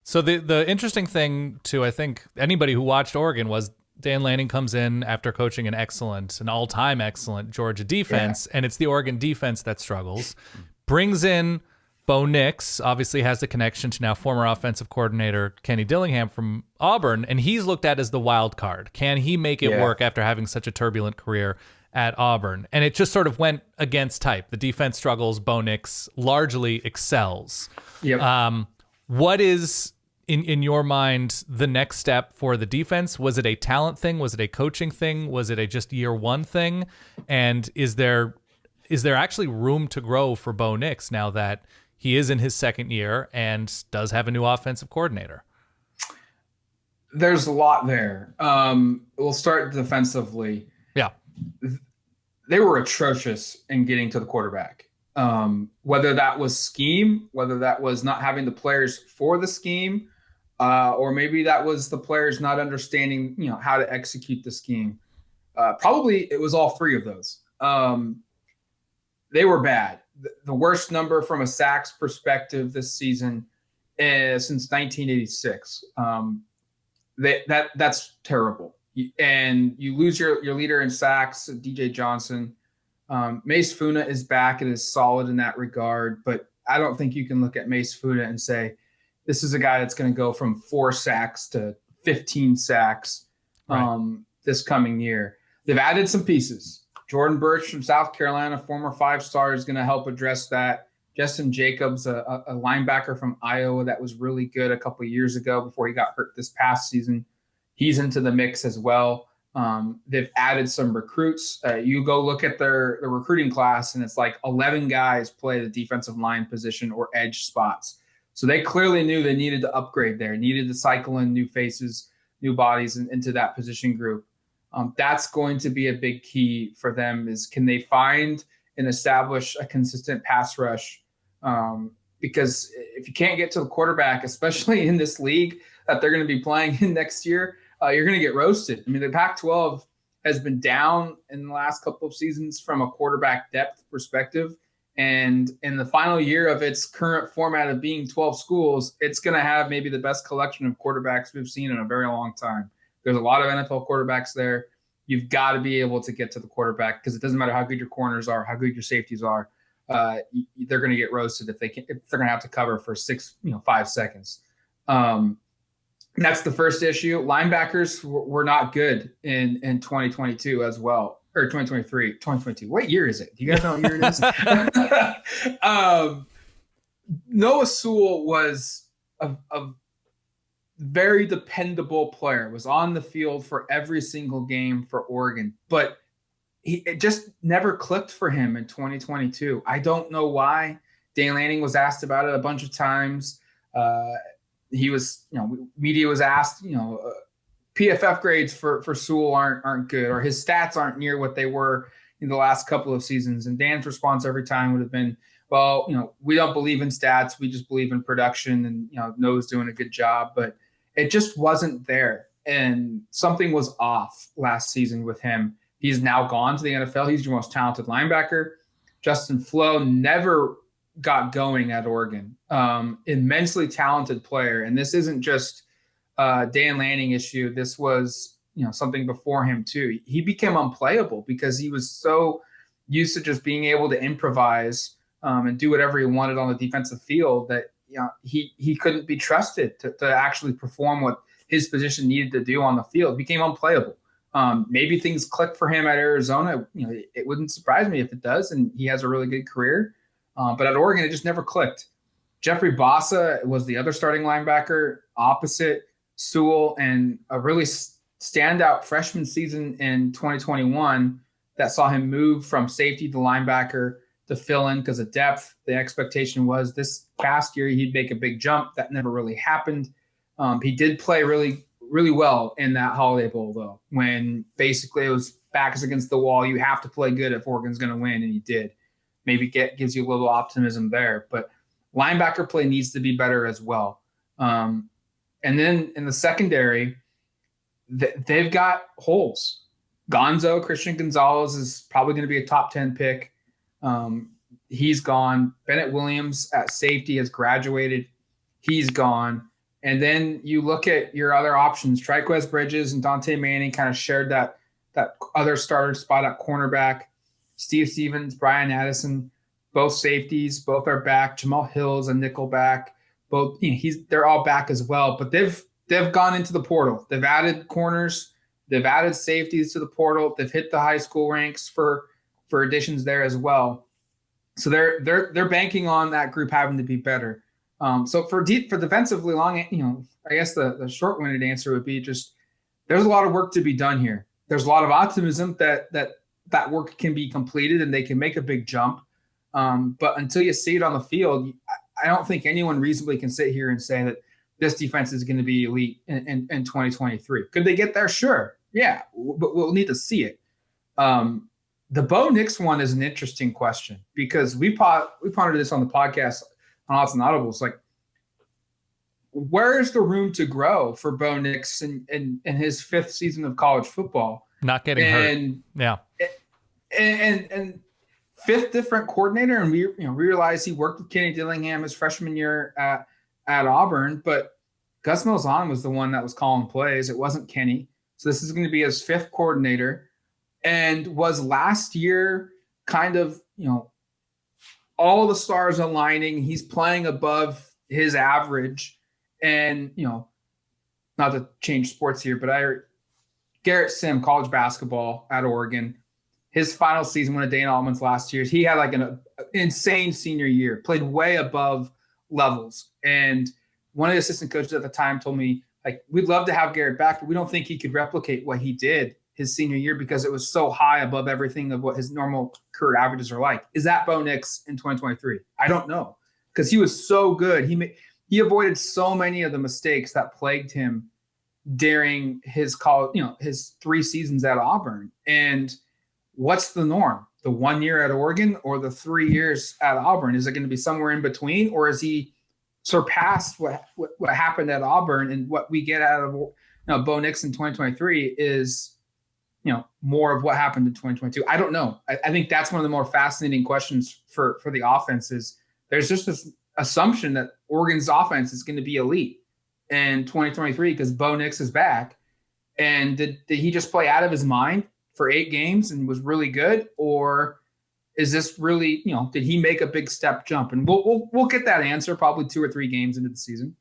So the interesting thing to, I think, anybody who watched Oregon was Dan Lanning comes in after coaching an all-time excellent Georgia Yeah. defense, and it's the Oregon defense that struggles. Brings in Bo Nix, obviously has the connection to now former offensive coordinator Kenny Dillingham from Auburn, and he's looked at as the wild card. Can he make it Yeah. work after having such a turbulent career at Auburn? And it just sort of went against type. The defense struggles, Bo Nix largely excels. Yep. What is in your mind the next step for the defense? Was it a talent thing? Was it a coaching thing? Was it a just year one thing? And is there actually room to grow for Bo Nix now that he is in his second year and does have a new offensive coordinator? There's a lot there. We'll start defensively. Yeah. They were atrocious in getting to the quarterback. Whether that was scheme, whether that was not having the players for the scheme, or maybe that was the players not understanding, how to execute the scheme. Probably it was all three of those. They were bad. The worst number from a sacks perspective this season since 1986. That's terrible. And you lose your leader in sacks, DJ Johnson. Mace Funa is back and is solid in that regard, but I don't think you can look at Mace Funa and say, this is a guy that's going to go from 4 sacks to 15 sacks this coming year. They've added some pieces. Jordan Birch from South Carolina, former 5-star, is going to help address that. Justin Jacobs, a linebacker from Iowa that was really good a couple of years ago before he got hurt this past season. He's into the mix as well. They've added some recruits. You go look at their recruiting class, and it's like 11 guys play the defensive line position or edge spots. So they clearly knew they needed to upgrade there, needed to cycle in new faces, new bodies into that position group. That's going to be a big key for them is can they find and establish a consistent pass rush? Because if you can't get to the quarterback, especially in this league that they're going to be playing in next year, you're going to get roasted. I mean, the Pac-12 has been down in the last couple of seasons from a quarterback depth perspective. And in the final year of its current format of being 12 schools, it's going to have maybe the best collection of quarterbacks we've seen in a very long time. There's a lot of NFL quarterbacks there. You've got to be able to get to the quarterback because it doesn't matter how good your corners are, how good your safeties are. They're going to get roasted if they're going to have to cover for 5 seconds. That's the first issue. Linebackers were not good in 2022 as well. Or 2023, 2022. What year is it? Do you guys know what year it is? Noah Sewell was a very dependable player, was on the field for every single game for Oregon, but it just never clicked for him in 2022. I don't know why. Dan Lanning was asked about it a bunch of times. He was, media was asked, PFF grades for Sewell aren't good, or his stats aren't near what they were in the last couple of seasons. And Dan's response every time would have been, well, we don't believe in stats. We just believe in production, and, Noah's doing a good job, but it just wasn't there. And something was off last season with him. He's now gone to the NFL. He's your most talented linebacker. Justin Flo never got going at Oregon. Immensely talented player. And this isn't just Dan Lanning issue. This was, something before him too. He became unplayable because he was so used to just being able to improvise and do whatever he wanted on the defensive field that, he couldn't be trusted to actually perform what his position needed to do on the field. He became unplayable. Maybe things click for him at Arizona. It wouldn't surprise me if it does, and he has a really good career. But at Oregon, it just never clicked. Jeffrey Bossa was the other starting linebacker opposite Sewell, and a really standout freshman season in 2021 that saw him move from safety to linebacker to fill in because of depth. The expectation was this past year he'd make a big jump. That never really happened. He did play really, really well in that Holiday Bowl, though, when basically it was backs against the wall. You have to play good if Oregon's going to win, and he did. Maybe gives you a little optimism there. But linebacker play needs to be better as well. And then in the secondary, they've got holes. Christian Gonzalez is probably going to be a top 10 pick. He's gone. Bennett Williams at safety has graduated. He's gone. And then you look at your other options. Triquez Bridges and Dante Manning kind of shared that other starter spot at cornerback. Steve Stevens, Brian Addison, both safeties, both are back. Jamal Hill's a nickel back. Both, they're all back as well. But they've gone into the portal. They've added corners. They've added safeties to the portal. They've hit the high school ranks for additions there as well. So they're banking on that group having to be better. So for defensively long, I guess the short-winded answer would be just there's a lot of work to be done here. There's a lot of optimism that work can be completed and they can make a big jump. But until you see it on the field, I don't think anyone reasonably can sit here and say that this defense is going to be elite in 2023. Could they get there? Sure. Yeah, but we'll need to see it. The Bo Nix one is an interesting question because we pondered this on the podcast on Odds and Audibles. Like, where is the room to grow for Bo Nix in his 5th season of college football? Not getting hurt. Yeah. And 5th different coordinator. And we realized he worked with Kenny Dillingham his freshman year at Auburn, but Gus Malzahn was the one that was calling plays. It wasn't Kenny. So this is going to be his 5th coordinator, and was last year kind of, all the stars aligning. He's playing above his average. And, not to change sports here, but Garrett Sim, college basketball at Oregon, his final season, one of Dana Altman's last years, he had like an insane senior year, played way above levels. And one of the assistant coaches at the time told me, like, we'd love to have Garrett back, but we don't think he could replicate what he did his senior year because it was so high above everything of what his normal career averages are like. Is that Bo Nix in 2023? I don't know, because he was so good. He avoided so many of the mistakes that plagued him during his college, his 3 seasons at Auburn. And what's the norm? The 1 year at Oregon or the 3 years at Auburn? Is it going to be somewhere in between, or is he surpassed what happened at Auburn? And what we get out of Bo Nix in 2023 is more of what happened in 2022. I don't know. I think that's one of the more fascinating questions for the offense. Is there's just this assumption that Oregon's offense is going to be elite in 2023 because Bo Nix is back. And did he just play out of his mind for 8 games and was really good? Or is this really, did he make a big step jump? And we'll get that answer probably 2 or 3 games into the season.